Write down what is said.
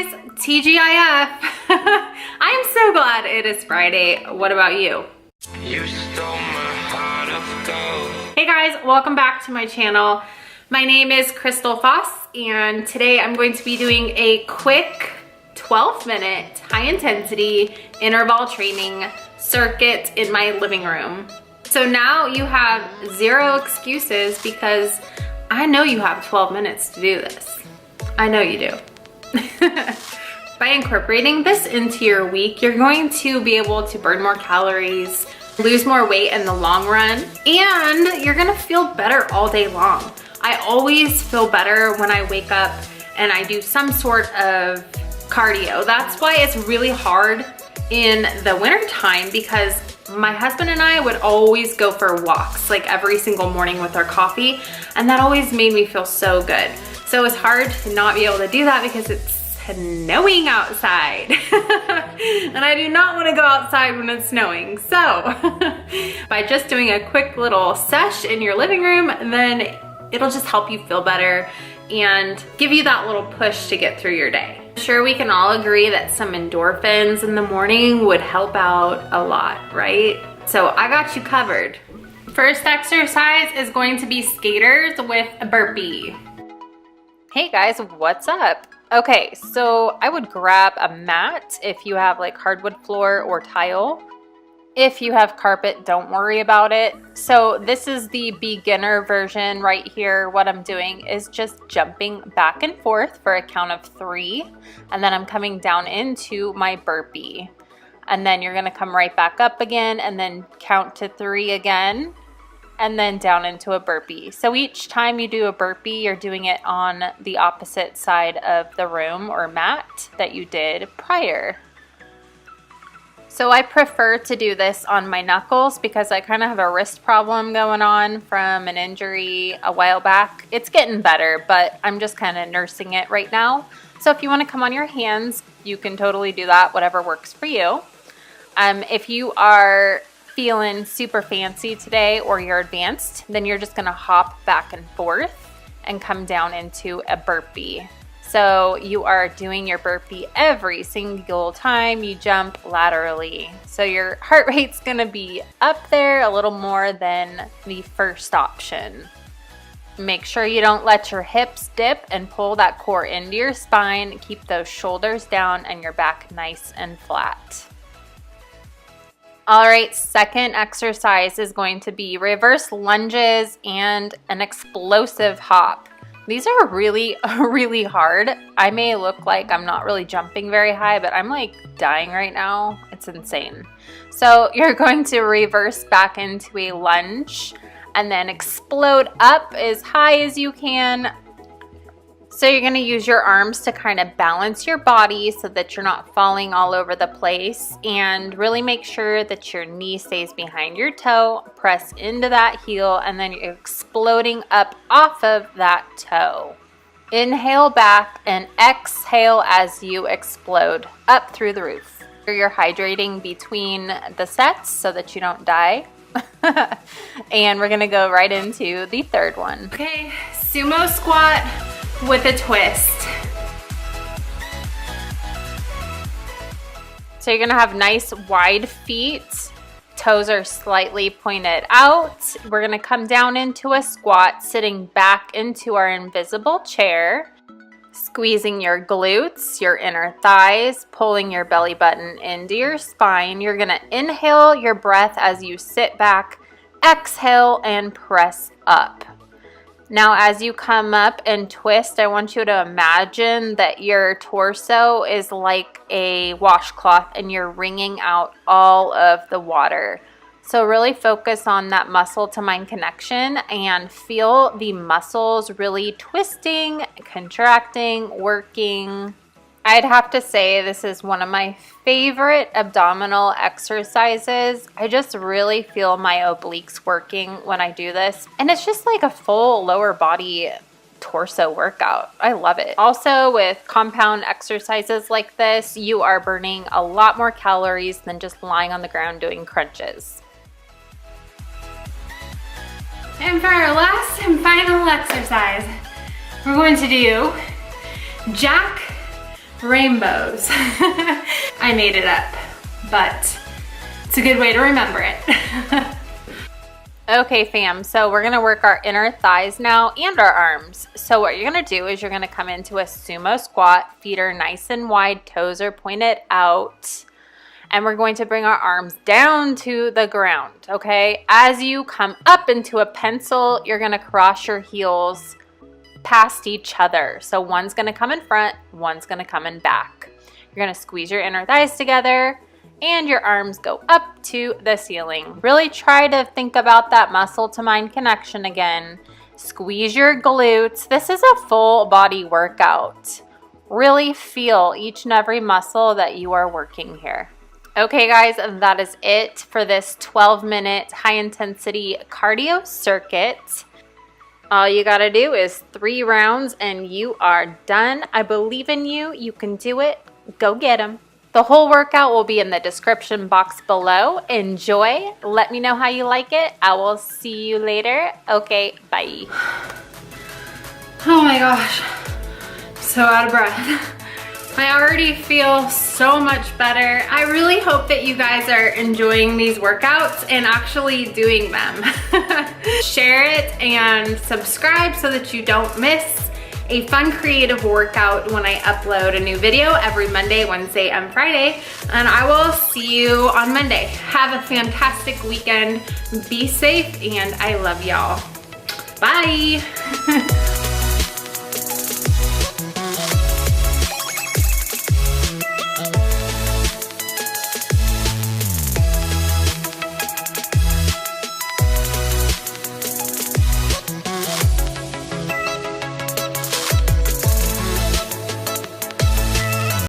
TGIF. I am so glad it is Friday. What about you? You stole my heart of gold. Hey guys, welcome back to my channel. My name is Kristell Foss, and today I'm going to be doing a quick 12-minute high-intensity interval training circuit in my living room. So now you have zero excuses because I know you have 12 minutes to do this. I know you do. By incorporating this into your week, you're going to be able to burn more calories, lose more weight in the long run, and you're gonna feel better all day long. I always feel better when I wake up and I do some sort of cardio. That's why it's really hard in the winter time, because my husband and I would always go for walks like every single morning with our coffee, and that always made me feel so good. So it's hard to not be able to do that because it's snowing outside. And I do not want to go outside when it's snowing. So by just doing a quick little sesh in your living room, then it'll just help you feel better and give you that little push to get through your day. I'm sure we can all agree that some endorphins in the morning would help out a lot, right? So I got you covered. First exercise is going to be skaters with a burpee. Hey guys, what's up? Okay, so I would grab a mat if you have like hardwood floor or tile. If you have carpet, don't worry about it. So this is the beginner version right here. What I'm doing is just jumping back and forth for a count of 3, and then I'm coming down into my burpee. And then you're gonna come right back up again and then count to 3 again, and then down into a burpee. So each time you do a burpee, you're doing it on the opposite side of the room or mat that you did prior. So I prefer to do this on my knuckles because I kind of have a wrist problem going on from an injury a while back. It's getting better, but I'm just kind of nursing it right now. So if you want to come on your hands, you can totally do that, whatever works for you. If you are feeling super fancy today or you're advanced, then you're just gonna hop back and forth and come down into a burpee. So you are doing your burpee every single time you jump laterally. So your heart rate's gonna be up there a little more than the first option. Make sure you don't let your hips dip and pull that core into your spine. Keep those shoulders down and your back nice and flat. All right, second exercise is going to be reverse lunges and an explosive hop. These are really, really hard. I may look like I'm not really jumping very high, but I'm like dying right now. It's insane. So you're going to reverse back into a lunge and then explode up as high as you can. So you're gonna use your arms to kind of balance your body so that you're not falling all over the place, and really make sure that your knee stays behind your toe, press into that heel, and then you're exploding up off of that toe. Inhale back and exhale as you explode up through the roof. You're hydrating between the sets so that you don't die. And we're gonna go right into the third one. Okay, sumo squat with a twist. So you're gonna have nice wide feet. Toes are slightly pointed out. We're gonna come down into a squat, sitting back into our invisible chair, squeezing your glutes, your inner thighs, pulling your belly button into your spine. You're gonna inhale your breath as you sit back, exhale and press up. Now, as you come up and twist, I want you to imagine that your torso is like a washcloth and you're wringing out all of the water. So really focus on that muscle to mind connection and feel the muscles really twisting, contracting, working. I'd have to say this is one of my favorite abdominal exercises. I just really feel my obliques working when I do this. And it's just like a full lower body torso workout. I love it. Also, with compound exercises like this, you are burning a lot more calories than just lying on the ground doing crunches. And for our last and final exercise, we're going to do jack rainbows. I made it up, but it's a good way to remember it. Okay fam, so we're gonna work our inner thighs now and our arms. So what you're gonna do is you're gonna come into a sumo squat, feet are nice and wide, toes are pointed out, and we're going to bring our arms down to the ground, okay? As you come up into a pencil, you're gonna cross your heels past each other. So one's gonna come in front, one's gonna come in back. You're gonna squeeze your inner thighs together, and your arms go up to the ceiling. Really try to think about that muscle to mind connection again. Squeeze your glutes. This is a full body workout. Really feel each and every muscle that you are working here. Okay guys, that is it for this 12-minute high intensity cardio circuit. All you gotta do is 3 rounds and you are done. I believe in you. You can do it. Go get them. The whole workout will be in the description box below. Enjoy. Let me know how you like it. I will see you later. Okay, bye. Oh my gosh, so out of breath. I already feel so much better. I really hope that you guys are enjoying these workouts and actually doing them. Share it and subscribe so that you don't miss a fun creative workout when I upload a new video every Monday, Wednesday, and Friday. And I will see you on Monday. Have a fantastic weekend. Be safe, and I love y'all. Bye.